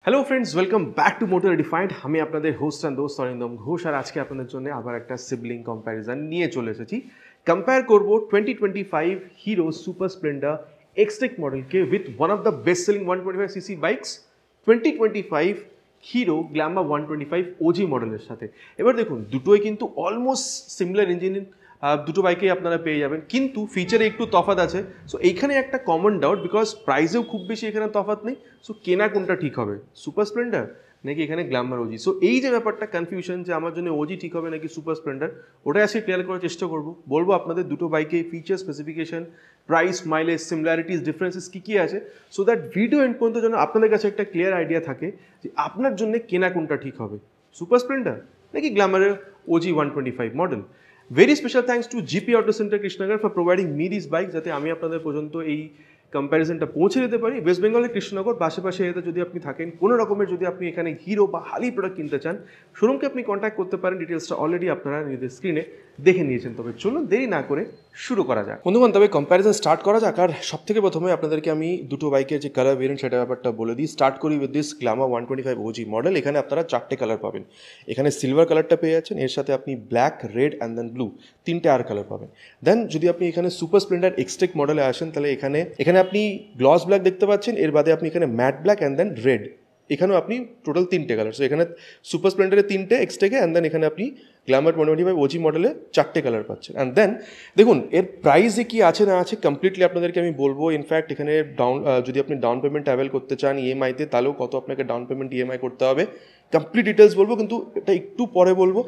Hello friends, welcome back to motor defined. আমি আপনাদের host and দোস্ত অরিন্দম ঘোষ, আর আজকে আপনাদের জন্য আবার একটা সিবলিং কম্প্যারিজন নিয়ে চলে এসেছি। কম্পেয়ার করবো 2025 হিরো সুপার স্প্লেন্ডার এক্সটেক মডেলকে with one of the best selling 125cc bikes 2025 Hero Glamour 125 OG মডেলের সাথে। এবার দেখুন, দুটোই কিন্তু অলমোস্ট সিমিলার ইঞ্জিন, দুটো বাইকেই আপনারা পেয়ে যাবেন, কিন্তু ফিচারে একটু তফাৎ আছে। সো এইখানে একটা কমন ডাউট, বিকজ প্রাইসেও খুব বেশি এখানে তফাৎ নেই। সো কেনা কোনটা ঠিক হবে, সুপার স্প্লেন্ডার নাকি এখানে গ্ল্যামার ওজি? সো এই যে ব্যাপারটা কনফিউশন, যে আমার জন্য ওজি ঠিক হবে নাকি সুপার স্প্লেন্ডার, ওটাই আজকে ক্লিয়ার করার চেষ্টা করবো। বলবো আপনাদের দুটো বাইকে feature, specification, price, mileage, similarities, differences কী কী আছে, সো দ্যাট ভিডিও এন্ড পর্যন্ত যেন আপনাদের কাছে একটা ক্লিয়ার আইডিয়া থাকে যে আপনার জন্য কেনা কোনটা ঠিক হবে, সুপার স্প্লেন্ডার নাকি গ্ল্যামারের OG 125 model. Very special thanks to GP auto centre Krishnanagar for providing me this bike, যাতে আমি আপনাদের পর্যন্ত এই কম্প্যারিজনটা পৌঁছে দিতে পারি। ওয়েস্ট বেঙ্গলের কৃষ্ণনগর পাশাপাশি এতে যদি আপনি থাকেন, কোনো রকমের যদি আপনি এখানে হিরো বা হালি প্রোডাক্ট কিনতে চান, শোরুমকে আপনি কন্ট্যাক্ট করতে পারেন। ডিটেলসটা অলরেডি আপনারা নিজেদের স্ক্রিনে দেখে নিয়েছেন। তবে চলুন দেরি না করে শুরু করা যাক বন্ধুগণ। তবে কম্প্যারিজন স্টার্ট করা যাক। আর সব থেকে প্রথমে আপনাদেরকে আমি দুটো বাইকের যে কালার ভেরিয়েন্ট সেটা ব্যাপারটা বলে দিই। স্টার্ট করি with this Glamour 125 OG model. এখানে আপনারা চারটে কালার পাবেন। এখানে সিলভার কালারটা পেয়ে যাচ্ছেন, এর সাথে আপনি black, red and then blue, তিনটে আর কালার পাবেন। দেন যদি আপনি এখানে সুপার স্প্লেন্ডার এক্সটেক মডেলে আসেন, তাহলে এখানে আপনি গ্লস ব্ল্যাক দেখতে পাচ্ছেন, এর বাদে আপনি এখানে matte black and then red, এখানেও আপনি টোটাল তিনটে কালার। সো এখানে সুপার স্প্লেন্ডারে তিনটে এক্সটেকে, অ্যান্ড দেন এখানে আপনি গ্ল্যামার 125 ওজি মডেলে চারটে কালার পাচ্ছেন। অ্যান্ড দেন দেখুন এর প্রাইসে কি আছে না আছে কমপ্লিটলি আপনাদেরকে আমি বলবো। ইনফ্যাক্ট এখানে যদি আপনি ডাউন পেমেন্ট অ্যাভেল করতে চান ইএমআইতে, তাহলেও কত আপনাকে ডাউন পেমেন্ট ইএমআই করতে হবে কমপ্লিট ডিটেলস বলবো, কিন্তু এটা একটু পরে বলবো,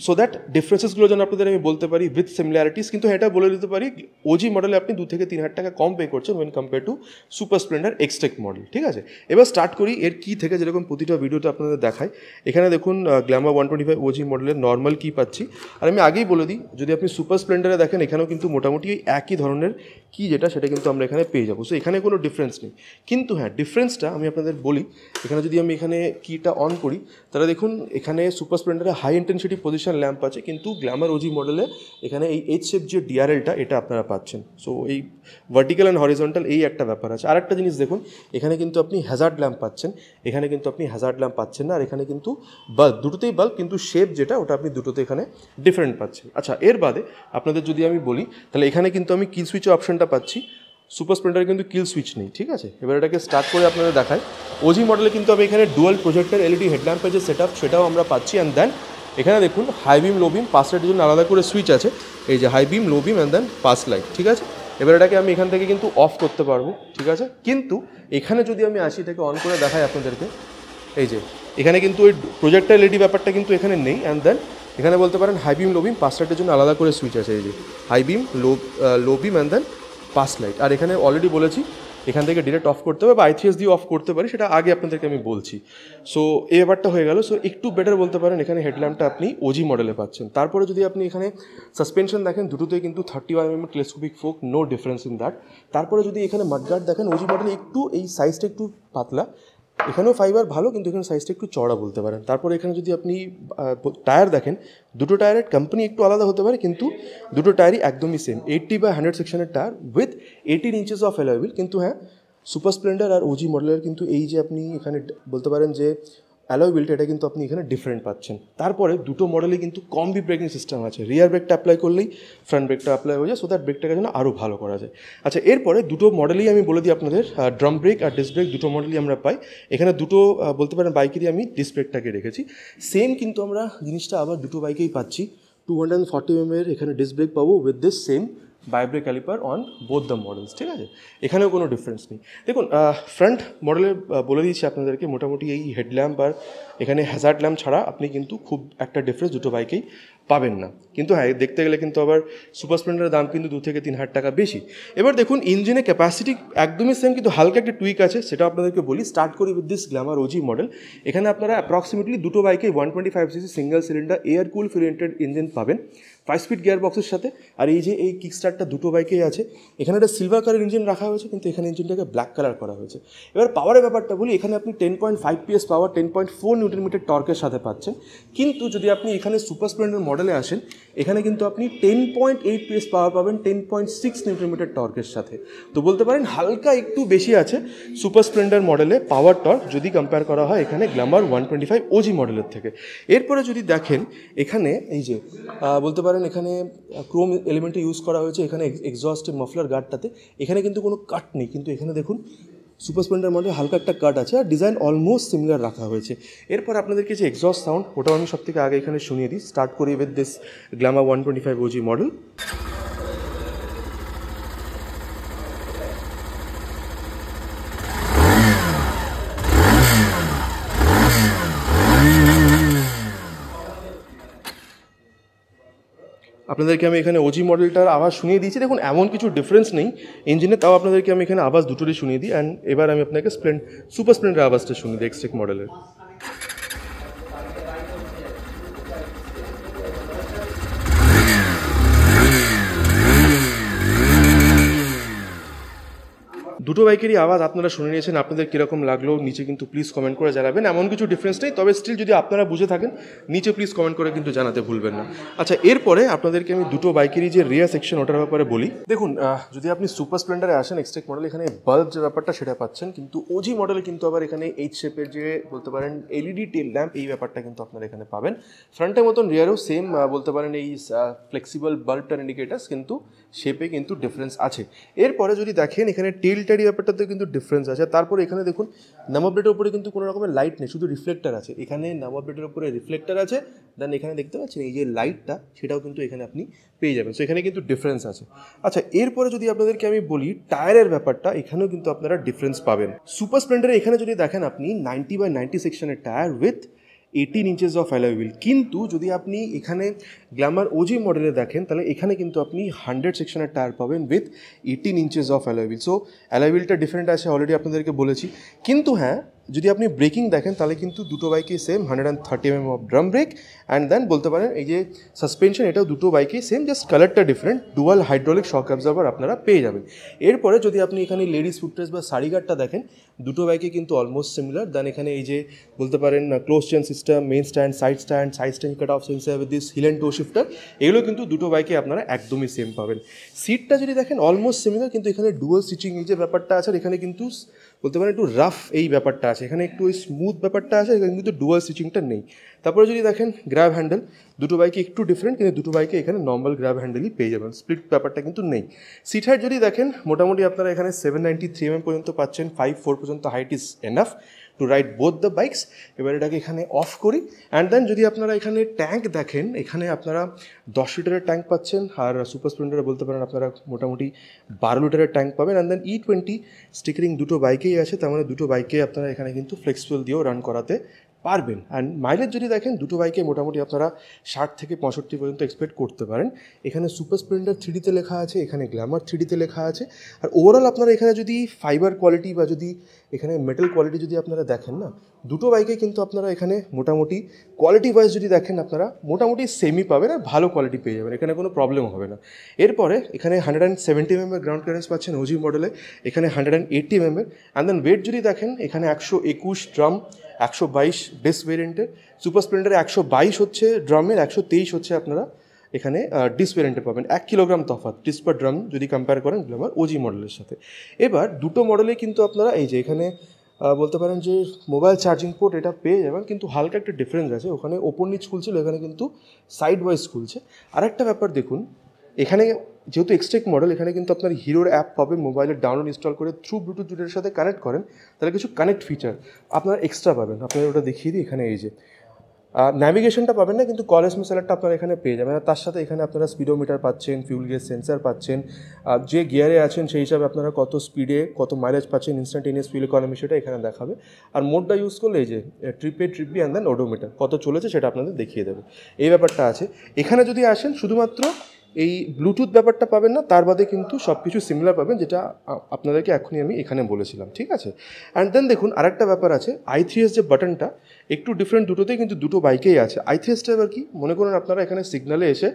সো দ্যাট ডিফারেন্সেসগুলো যেন আপনাদের আমি বলতে পারি উইথ সিমিলারিটিস। কিন্তু এটা বলে দিতে পারি, ওজি মডেলে আপনি 2 থেকে 3,000 টাকা কম পে করছেন when compare to Super Splendor Xtec model. ঠিক আছে, এবার স্টার্ট করি এর কি থেকে, যেরকম প্রতিটা ভিডিওতে আপনাদের দেখায়। এখানে দেখুন গ্ল্যামার 125 ওজি মডেলের নর্মাল কি পাচ্ছি। আর আমি আগেই বলে দিই, যদি আপনি সুপার স্প্লেন্ডারে দেখেন, এখানেও কিন্তু মোটামুটি একই ধরনের কি সেটা কিন্তু আমরা এখানে পেয়ে যাবো। সো এখানে কোনো ডিফারেন্স নেই, কিন্তু হ্যাঁ ডিফারেন্সটা আমি আপনাদের বলি। এখানে যদি আমি এখানে কিটা অন করি, তাহলে দেখুন এখানে সুপার স্প্লেন্ডারে হাই ইন্টেন্সিটি পজিশন ল্যাম্প আছে, কিন্তু গ্ল্যামার ওজি মডেলে এখানে এই এইচ শেপ যে ডিআরএলটা, এটা আপনারা পাচ্ছেন। সো এই ভার্টিক্যাল অ্যান্ড হরিজন্টাল এই একটা ব্যাপার আছে। আর একটা জিনিস দেখুন, এখানে কিন্তু আপনি হ্যাজার্ড ল্যাম্প পাচ্ছেন, এখানে কিন্তু আপনি হ্যাজার্ড ল্যাম্প পাচ্ছেন না। আর এখানে কিন্তু বাল্ব, দুটোতেই বাল্ব, কিন্তু শেপ যেটা ওটা আপনি দুটোতে এখানে ডিফারেন্ট পাচ্ছেন। আচ্ছা, এর বাদে আপনাদের যদি আমি বলি, তাহলে এখানে কিন্তু আমি কিল সুইচের অপশনটা পাচ্ছি। সুপার স্প্লেন্ডারে কিন্তু কিল সুইচ নেই। ঠিক আছে, এবার এটাকে স্টার্ট করে আপনাদের দেখায়। ওজি মডেলে কিন্তু আমি এখানে ডুয়াল প্রজেক্টর এলইডি হেডল্যাম্পের যে সেট আপ, সেটাও আমরা পাচ্ছি। অ্যান্ড দেন এখানে দেখুন হাই বিম, লো বিম, পাস লাইটের জন্য আলাদা করে সুইচ আছে। এই যে high beam, low beam and then pass light. ঠিক আছে, এবার এটাকে আমি এখান থেকে কিন্তু অফ করতে পারবো। ঠিক আছে, কিন্তু এখানে যদি আমি আসি, এটাকে অন করে দেখাই আপনাদেরকে, এই যে এখানে কিন্তু ওই প্রজেক্টর এলইডি ব্যাপারটা কিন্তু এখানে নেই। অ্যান্ড দেন এখানে বলতে পারেন হাই বিম, লো বিম, পাস লাইটের জন্য আলাদা করে সুইচ আছে। এই যে high beam, low beam and then pass light. আর এখানে অলরেডি বলেছি এখান থেকে ডিরেক্ট অফ করতে হবে বা আইথিএস দিয়ে অফ করতে পারি, সেটা আগে আপনাদেরকে আমি বলছি। সো এই ব্যাপারটা হয়ে গেল। সো একটু বেটার বলতে পারেন, এখানে হেডল্যাম্পটা আপনি ওজি মডেলে পাচ্ছেন। তারপরে যদি আপনি এখানে সাসপেনশন দেখেন, দুটোতেই কিন্তু 31mm telescopic fork, no difference in that. তারপরে যদি এখানে মাডগার্ড দেখেন, ওজি মডেলে একটু এই সাইজটা একটু পাতলা, এখানেও ফাইবার ভালো, কিন্তু এখানে সাইজটা একটু চড়া বলতে পারেন। তারপরে এখানে যদি আপনি টায়ার দেখেন, দুটো টায়ারের কোম্পানি একটু আলাদা হতে পারে, কিন্তু দুটো টায়ারই একদমই সেম 80/100 সেকশনের tyre with 18 inches of alloy wheel. কিন্তু হ্যাঁ, সুপার স্প্লেন্ডার আর ওজি মডেলের কিন্তু এই যে আপনি এখানে বলতে পারেন যে অ্যালয় হুইলটা, এটা কিন্তু আপনি এখানে ডিফারেন্ট পাচ্ছেন। তারপরে দুটো মডেলে কিন্তু কম্বি ব্রেকিং সিস্টেম আছে। রিয়ার ব্রেকটা অ্যাপ্লাই করলেই ফ্রন্ট ব্রেকটা অ্যাপ্লাই হয়ে যায়, সো দ্যাট ব্রেকটাকে যেন আরও ভালো করা যায়। আচ্ছা, এরপরে দুটো মডেলেই আমি বলে দিই আপনাদের, ড্রাম ব্রেক আর ডিস্ক ব্রেক দুটো মডেলই আমরা পাই। এখানে দুটো বলতে পারেন বাইকেরই আমি ডিস্ক ব্রেকটাকে রেখেছি সেম, কিন্তু আমরা জিনিসটা আবার দুটো বাইকেই পাচ্ছি। 240mm এর এখানে ডিস্ক ব্রেক পাবো with this same Bybre caliper on both the models. ঠিক আছে, এখানেও কোনো ডিফারেন্স নেই। দেখুন ফ্রন্ট মডেলে বলে দিয়েছি আপনাদেরকে, মোটামুটি এই হেডল্যাম্প আর এখানে হ্যাজার্ড ল্যাম্প ছাড়া আপনি কিন্তু খুব একটা ডিফারেন্স দুটো বাইকেই পাবেন না। কিন্তু হ্যাঁ, দেখতে গেলে কিন্তু আবার সুপার স্প্লেন্ডারের দাম কিন্তু 2 থেকে 3,000 টাকা বেশি। এবার দেখুন ইঞ্জিনের ক্যাপাসিটি একদমই সেম, কিন্তু হালকা একটা টুইক আছে, সেটা আপনাদেরকে বলি। স্টার্ট করি with this Glamour OG model. এখানে আপনারা অ্যাপ্রক্সিমেটলি দুটো বাইকে 125cc single cylinder air cool ফিরেন্টেড ইঞ্জিন পাবেন 5 স্পিড গিয়ার বক্সের সাথে। আর এই যে এই কিক স্টার্টটা দুটো বাইকেই আছে। এখানে একটা সিলভার কালার ইঞ্জিন রাখা হয়েছে, কিন্তু এখানে ইঞ্জিনটাকে ব্ল্যাক কালার করা হয়েছে। এবার পাওয়ারের ব্যাপারটা বলি, এখানে আপনি 10.5 PS পাওয়ার, 10.4 নিউটন মিটার টর্কের সাথে পাচ্ছেন। কিন্তু যদি আপনি এখানে সুপার স্প্লেন্ডার মডেলে আসেন এখানে কিন্তু আপনি 10.8 PS পাওয়ার পাবেন 10.6 নিউটন মিটার টর্কের সাথে। তো বলতে পারেন হালকা একটু বেশি আছে সুপার স্প্লেন্ডার মডেলে পাওয়ার টর্ক যদি কম্পেয়ার করা হয় এখানে গ্ল্যামার 125 ওজি মডেলের থেকে। এরপরে যদি দেখেন এখানে এই যে বলতে পারেন এখানে ক্রোম এলিমেন্টে ইউজ করা হয়েছে এখানে এক্সস্ট মাফলার গার্ডটাতে, এখানে কিন্তু কোনো কাট নেই, কিন্তু এখানে দেখুন সুপার স্প্লেন্ডার মডেলে হালকা একটা কাট আছে আর ডিজাইন অলমোস্ট সিমিলার রাখা হয়েছে। এরপর আপনাদেরকে যে এক্সস্ট সাউন্ড ওটাও আমি সব থেকে আগে এখানে শুনিয়ে দিই। স্টার্ট করি with this Glamour 125 OG model. আপনাদেরকে আমি এখানে ওজি মডেলটার আওয়াজ শুনিয়ে দিয়েছি, দেখুন এমন কিছু ডিফারেন্স নেই ইঞ্জিনে, তাও আপনাদেরকে আমি এখানে আওয়াজ দুটোরই শুনিয়ে দিই। অ্যান্ড এবার আমি আপনাকে সুপার স্প্লেন্ডার আওয়াজটা শুনিয়ে দিই এক্সটেক মডেলের। দুটো বাইকেরই আওয়াজ আপনারা শুনে নিয়েছেন, আপনাদের কীরকম লাগলো নিচে কিন্তু প্লিজ কমেন্ট করে জানাবেন। এমন কিছু ডিফারেন্স নেই, তবে স্টিল যদি আপনারা বুঝে থাকেন নিচে প্লিজ কমেন্ট করে কিন্তু জানাতে ভুলবেন না। আচ্ছা, এরপরে আপনাদেরকে আমি দুটো বাইকেরই যে রিয়ার সেকশন ওটার ব্যাপারে বলি। দেখুন যদি আপনি সুপার স্প্লেন্ডারে আসেন এক্সটেক মডেল এখানে বাল্ব যে ব্যাপারটা সেটা পাচ্ছেন, কিন্তু ওজি মডেলে কিন্তু আবার এখানে এইচ শেপের যে বলতে পারেন এলইডি টেল ল্যাম্প এই ব্যাপারটা কিন্তু আপনারা এখানে পাবেন। ফ্রন্টের মতন রিয়ারেও সেম বলতে পারেন এই ফ্লেক্সিবল বাল্ব টার ইন্ডিকেটার্স, কিন্তু শেপে কিন্তু ডিফারেন্স আছে। এরপরে যদি দেখেন এখানে টেলটারি ব্যাপারটাতে কিন্তু ডিফারেন্স আছে। তারপরে এখানে দেখুন নাম্বার প্লেটের উপরে কিন্তু কোনো রকমের লাইট নেই, শুধু রিফ্লেক্টার আছে। এখানে নাম্বার প্লেটের উপরে রিফ্লেক্টার আছে, দেন এখানে দেখতে পাচ্ছেন এই যে লাইটটা সেটাও কিন্তু এখানে আপনি পেয়ে যাবেন। সো এখানে কিন্তু ডিফারেন্স আছে। আচ্ছা, এরপরে যদি আপনাদেরকে আমি বলি টায়ারের ব্যাপারটা, এখানেও কিন্তু আপনারা ডিফারেন্স পাবেন। সুপার স্প্লেন্ডারে এখানে যদি দেখেন আপনি 90/90 সেকশনের tyre with 18 inches of alloy wheel, কিন্তু যদি আপনি এখানে গ্ল্যামার ওজি মডেলে দেখেন তাহলে এখানে কিন্তু আপনি 100 সেকশনের টায়ার পাবেন with 18 inches of alloy wheel. So alloy হুইলটা ডিফারেন্ট আছে, অলরেডি আপনাদেরকে বলেছি। কিন্তু হ্যাঁ, যদি আপনি ব্রেকিং দেখেন তাহলে কিন্তু দুটো বাইকেই same 130 mm of drum brake. And then বলতে পারেন এই যে সাসপেনশন এটাও দুটো বাইকেই সেম, জাস্ট কালারটা different. Dual hydraulic shock absorber আপনারা পেয়ে যাবেন। এরপরে যদি আপনি এখানে লেডিস ফুটরেস্ট বা সারি গার্ডটা দেখেন দুটো বাইকে কিন্তু অলমোস্ট সিমিলার। দেন এখানে এই যে বলতে পারেন close chain system, main stand, side stand cut off sensor with this heel and toe shifter, এগুলো কিন্তু দুটো বাইকে আপনারা একদমই সেম পাবেন। সিটটা যদি দেখেন অলমোস্ট সিমিলার, কিন্তু এখানে ডুয়াল সিটিং এই যে ব্যাপারটা আছে, এখানে কিন্তু বলতে পারেন একটু রাফ এই ব্যাপারটা আছে, এখানে একটু ওই স্মুথ ব্যাপারটা আছে, এখানে কিন্তু ডুয়াল স্টিচিংটা নেই। তারপরে যদি দেখেন গ্র্যাব হ্যান্ডেল, দুটো বাইকে একটু ডিফারেন্ট, কিন্তু দুটো বাইকে এখানে নর্মাল গ্র্যাব হ্যান্ডেলই পেয়ে যাবেন, স্প্লিট ব্যাপারটা কিন্তু নেই। সিট হাইট যদি দেখেন মোটামুটি আপনারা এখানে 793 mm পর্যন্ত পাচ্ছেন, 5'4" পর্যন্ত height is enough to ride both the bikes. এবার এটাকে এখানে অফ করি। অ্যান্ড দেন যদি আপনারা এখানে ট্যাঙ্ক দেখেন, এখানে আপনারা 10 লিটারের ট্যাঙ্ক পাচ্ছেন, আর সুপার স্প্লেন্ডারে বলতে পারেন আপনারা মোটামুটি 12 লিটারের ট্যাঙ্ক পাবেন। অ্যান্ড দেন E20 স্টিকারিং দুটো বাইকেই আছে, তার মানে দুটো বাইকে আপনারা এখানে কিন্তু ফ্লেক্সিবল দিয়েও রান করাতে পারবেন। অ্যান্ড মাইলেজ যদি দেখেন দুটো বাইকে মোটামুটি আপনারা 60 থেকে 65 পর্যন্ত এক্সপেক্ট করতে পারেন। এখানে সুপার স্প্লেন্ডার 3Dতে লেখা আছে, এখানে গ্ল্যামার 3Dতে লেখা আছে। আর ওভারঅল আপনারা এখানে যদি ফাইবার কোয়ালিটি বা যদি এখানে মেটাল কোয়ালিটি যদি আপনারা দেখেন না, দুটো বাইকে কিন্তু আপনারা এখানে মোটামুটি কোয়ালিটি ওয়াইজ যদি দেখেন আপনারা মোটামুটি সেমই পাবেন আর ভালো কোয়ালিটি পেয়ে যাবেন, এখানে কোনো প্রবলেম হবে না। এরপরে এখানে 170 mm গ্রাউন্ড ক্লিয়ারেন্স পাচ্ছেন ওজি মডেলে, এখানে 180 mm। অ্যান্ড দেন ওয়েট যদি দেখেন এখানে 121 ড্রাম, 122 ডিস ভেরিয়েন্টের। সুপার স্প্লেন্ডারে 122 হচ্ছে ড্রামের, 123 হচ্ছে আপনারা এখানে ডিস ভেরিয়েন্টে পাবেন। 1 কিলোগ্রাম তফাৎ ডিস পার ড্রাম যদি কম্পেয়ার করেন গ্ল্যামার ওজি মডেলের সাথে। এবার দুটো মডেলে কিন্তু আপনারা এই যে এখানে বলতে পারেন যে মোবাইল চার্জিং পোর্ট এটা পেয়ে যাবেন, কিন্তু হালকা একটা ডিফারেন্স আছে, ওখানে ওপর নিচ খুলছিল, এখানে কিন্তু সাইড ওয়াইজ খুলছে। আরেকটা ব্যাপার দেখুন, এখানে যেহেতু এক্সটেক মডেল, এখানে কিন্তু আপনার হিরোর অ্যাপ পাবেন, মোবাইলে ডাউনলোড ইনস্টল করে থ্রু ব্লুটুথ জুটের সাথে কানেক্ট করেন তাহলে কিছু কানেক্ট ফিচার আপনারা এক্সট্রা পাবেন। আপনারা ওটা দেখিয়ে দিই, এখানে এই যে ন্যাভিগেশনটা পাবেন না, কিন্তু কল এসএমএস অ্যালার্টটা আপনারা এখানে পেয়ে যাবেন। আর তার সাথে এখানে আপনারা স্পিডোমিটার পাচ্ছেন, ফিউল গেজ সেন্সার পাচ্ছেন, যে গিয়ারে আছেন সেই হিসাবে আপনারা কত স্পিডে কত মাইলেজ পাচ্ছেন, ইনস্ট্যান্টেনিয়াস ফিউল ইকোনমি সেটা এখানে দেখাবে। আর মোডটা ইউজ করলে এই যে trip B and then odometer কত চলেছে সেটা আপনাদের দেখিয়ে দেবে, এই ব্যাপারটা আছে। এখানে যদি আসেন শুধুমাত্র এই ব্লুটুথ ব্যাপারটা পাবেন না, তার বাদে কিন্তু সব কিছু সিমিলার পাবেন, যেটা আপনাদেরকে এখনই আমি এখানে বলেছিলাম, ঠিক আছে। অ্যান্ড দেন দেখুন আরেকটা ব্যাপার আছে, i3s যে বাটনটা একটু ডিফারেন্ট দুটোতেই, কিন্তু দুটো বাইকেই আছে। i3sটা এবার কি মনে করুন আপনারা এখানে সিগনালে এসে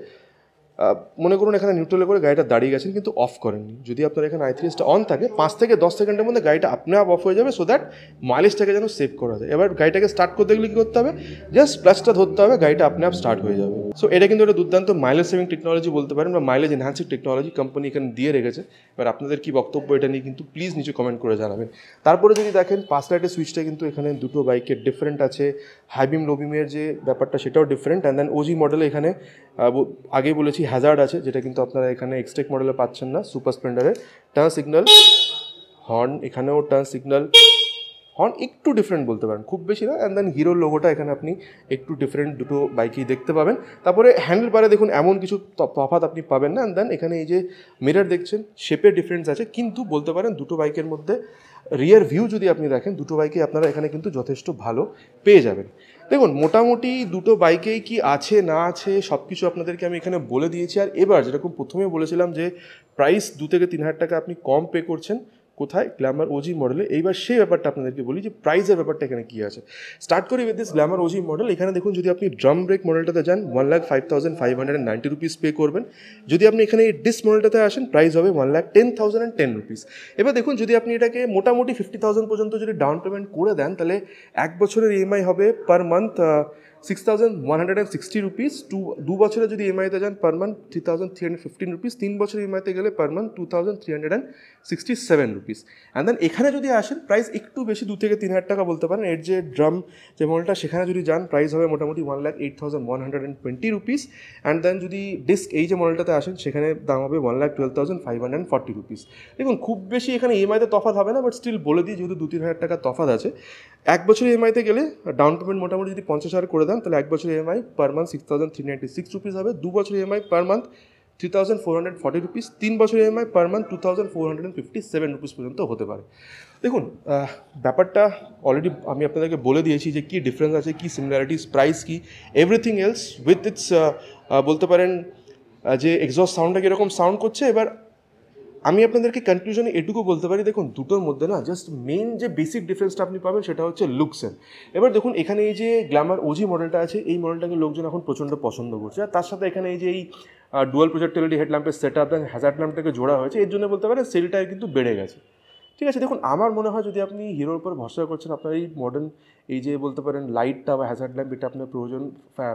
মনে করুন এখানে নিউট্রালে করে গাড়িটা দাঁড়িয়ে গেছেন কিন্তু অফ করেননি, যদি আপনার এখানে i3sটা অন থাকে 5 থেকে 10 সেকেন্ডের মধ্যে গাড়িটা আপনি আপ অফ হয়ে যাবে, সো দ্যাট মাইলেজটাকে যেন সেভ করা যায়। এবার গাড়িটাকে স্টার্ট করতে গেলে কী করতে হবে, জাস্ট ক্লাচটা ধরতে হবে, গাড়িটা আপনি আপ স্টার্ট হয়ে যাবে। সো এটা কিন্তু একটা দুর্দান্ত মাইলেজ সেভিং টেকনোলজি বলতে পারেন, বা মাইলেজ এনহ্যান্সিং টেকনোলজি কোম্পানি এখানে দিয়ে রেখেছে। এবার আপনাদের কি বক্তব্য এটা নিয়ে কিন্তু প্লিজ নিচে কমেন্ট করে জানাবেন। তারপরে যদি দেখেন পাস লাইটের সুইচটা কিন্তু এখানে দুটো বাইকের ডিফারেন্ট আছে, হাই বিম লো বিমের যে ব্যাপারটা সেটাও ডিফারেন্ট। অ্যান্ড দেন ওজি মডেলে এখানে আগেই বলেছি হ্যাজার্ড আছে, যেটা কিন্তু আপনারা এখানে এক্সটেক মডেলে পাচ্ছেন না। সুপার স্প্লেন্ডারে টার্ন সিগন্যাল, হর্ন, এখানেও টার্ন সিগন্যাল, হর্ন একটু ডিফারেন্ট বলতে পারেন, খুব বেশি না। অ্যান্ড দেন হিরোর লোগোটা এখানে আপনি একটু ডিফারেন্ট দুটো বাইকেই দেখতে পাবেন। তারপরে হ্যান্ডেল বারে দেখুন এমন কিছু তফাৎ আপনি পাবেন না। অ্যান্ড দেন এখানে এই যে মিরর দেখছেন, শেপের ডিফারেন্স আছে, কিন্তু বলতে পারেন দুটো বাইকের মধ্যে রিয়ার ভিউ যদি আপনি দেখেন, দুটো বাইকে আপনারা এখানে কিন্তু যথেষ্ট ভালো পেয়ে যাবেন। দেখুন মোটামুটি দুটো বাইকেই কি আছে না আছে সব কিছু আপনাদেরকে আমি এখানে বলে দিয়েছি। আর এবার যেরকম প্রথমে বলেছিলাম যে প্রাইস 2 থেকে 3 হাজার টাকা আপনি কম পে করছেন কোথায়, গ্ল্যামার ওজি মডেলে। এইবার সেই ব্যাপারটা আপনাদেরকে বলি যে প্রাইসের ব্যাপারটা এখানে কী আছে। স্টার্ট করি with this Glamour OG model. এখানে দেখুন যদি আপনি ড্রাম ব্রেক মডেলটাতে যান 1,05,590 রুপিস পে করবেন। যদি আপনি এখানে এই ডিস মডেলটাতে আসেন প্রাইস হবে 1,10,010 রুপিস। এবার দেখুন যদি আপনি এটাকে মোটামুটি 50,000 পর্যন্ত যদি ডাউন পেমেন্ট করে দেন, তাহলে 1 বছরের ইএমআই হবে পার মান্থ 6,160 রুপিস। 2 বছরে যদি ইএমআইতে যান পার মান্থ 3,315 রুপিস। 3 বছরের ইএমআইতে গেলে per month 2,367 rupees. And then এখানে যদি আসেন প্রাইস একটু বেশি, 2 থেকে 3 হাজার টাকা বলতে পারেন। এর যে ড্রাম যে মডেলটা সেখানে যদি যান প্রাইস হবে মোটামুটি 1,08,120 রুপিস। অ্যান্ড দেন যদি ডিস্ক এই যে মডেলটাতে আসেন সেখানে দাম হবে 1,12,540 রুপিস। দেখুন খুব বেশি এখানে ইএমআইতে তফাৎ হবে না, বাট স্টিল বলে দিই যেহেতু 2-3 হাজার টাকা তফাৎ আছে। 1 বছর ইএমআইতে গেলে ডাউন পেমেন্ট মোটামুটি যদি 50,000 করে দেন, তাহলে 1 বছর ইএমআই পার মান্থ 6,396 রুপিস হবে। 2 বছর ইএমআই পার মান্থ 3,440 রুপিস। 3 বছর ইএমআই পার মান্থ 2,457 রুপিস পর্যন্ত হতে পারে। দেখুন ব্যাপারটা অলরেডি আমি আপনাদেরকে বলে দিয়েছি যে কী ডিফারেন্স আছে, কী সিমিলারিটিস, প্রাইস কী, এভরিথিং এলস উইথ ইটস বলতে পারেন যে এক্সস্ট সাউন্ডটা কীরকম সাউন্ড করছে। এবার আমি আপনাদেরকে কনক্লুশনে এটুকু বলতে পারি, দেখুন দুটোর মধ্যে না জাস্ট মেন যে বেসিক ডিফারেন্সটা আপনি পাবেন সেটা হচ্ছে লুকসের। এবার দেখুন এখানে এই যে গ্ল্যামার ওজি মডেলটা আছে, এই মডেলটাকে লোকজন এখন প্রচণ্ড পছন্দ করছে। আর তার সাথে এখানে এই যে এই ডুয়াল প্রজেক্টর এলইডি হেডল্যাম্পের সেট আপ দেন হ্যাজার্ড ল্যাম্পটাকে জোড়া হয়েছে, এর জন্য বলতে পারেন সেলটা কিন্তু বেড়ে গেছে। ঠিক আছে, দেখুন আমার মনে হয় যদি আপনি হিরোর উপর ভরসা করছেন, আপনার এই মডার্ন এই যে বলতে পারেন লাইটটা বা হ্যাজার্ড ল্যাম্প এটা আপনার প্রয়োজন,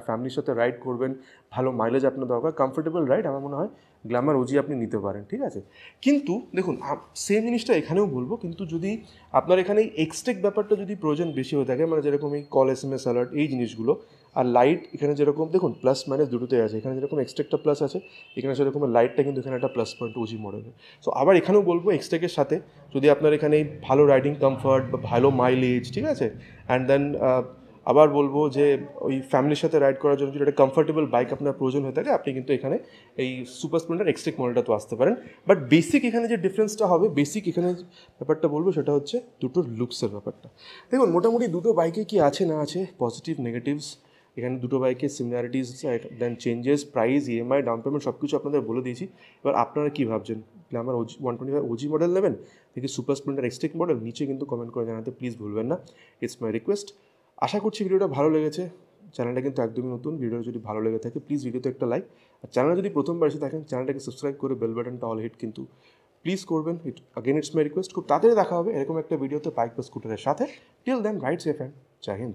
ফ্যামিলির সাথে রাইড করবেন, ভালো মাইলেজ আপনার দরকার, কমফোর্টেবল রাইড, আমার মনে হয় গ্ল্যামার ওজি আপনি নিতে পারেন। ঠিক আছে, কিন্তু দেখুন সেম জিনিসটা এখানেও বলবো, কিন্তু যদি আপনার এখানে এই এক্সটেক ব্যাপারটা যদি প্রয়োজন বেশি হয়ে থাকে, মানে যেরকম এই কল SMS অ্যালার্ট এই জিনিসগুলো, আর লাইট এখানে যেরকম দেখুন প্লাস মাইনাস দুটোতেই আছে, এখানে যেরকম এক্সটেকটা প্লাস আছে, এখানে সেরকম লাইটটা কিন্তু এখানে একটা প্লাস পয়েন্ট ওজি মডেলে। সো আবার এখানেও বলবো এক্সটেকের সাথে যদি আপনার এখানে ভালো রাইডিং কমফর্ট বা ভালো মাইলেজ, ঠিক আছে, অ্যান্ড দেন আবার বলবো যে ওই ফ্যামিলির সাথে রাইড করার জন্য যদি একটা কমফর্টেবল বাইক আপনার প্রয়োজন হয়ে থাকে, আপনি কিন্তু এখানে এই সুপার স্প্লেন্ডার এক্সটেক মডেলটা তো আসতে পারেন। বাট বেসিক এখানে যে ডিফারেন্সটা হবে, বেসিক এখানে ব্যাপারটা বলবো সেটা হচ্ছে দুটোর লুকসের ব্যাপারটা। দেখুন মোটামুটি দুটো বাইকে কি আছে না আছে, পজিটিভ নেগেটিভস, এখানে দুটো বাইকের similarities, then changes, price, EMI, down payment সব কিছু আপনাদের বলে দিয়েছি। এবার আপনারা কী ভাবছেন, গ্ল্যামার ওজি 125 ওজি মডেল নেবেন নাকি সুপার স্প্লেন্ডার এক্সটেক মডেল? নিচে কিন্তু কমেন্ট করে জানাতে প্লিজ ভুলবেন না, ইটস মাই রিকোয়েস্ট। আশা করছি ভিডিওটা ভালো লেগেছে। চ্যানেলটা কিন্তু একদমই নতুন, ভিডিওটা যদি ভালো লেগে থাকে প্লিজ ভিডিওতে একটা লাইক, আর চ্যানেলে যদি প্রথমবার এসে থাকেন চ্যানেলটাকে সাবস্ক্রাইব করে বেল বাটনটা অল হিট কিন্তু প্লিজ করবেন। It's my request. খুব তাড়াতাড়ি দেখা হবে এরকম একটা ভিডিওতে বাইক বা স্কুটারের সাথে। Till then ride safe and জয় হিন্দ।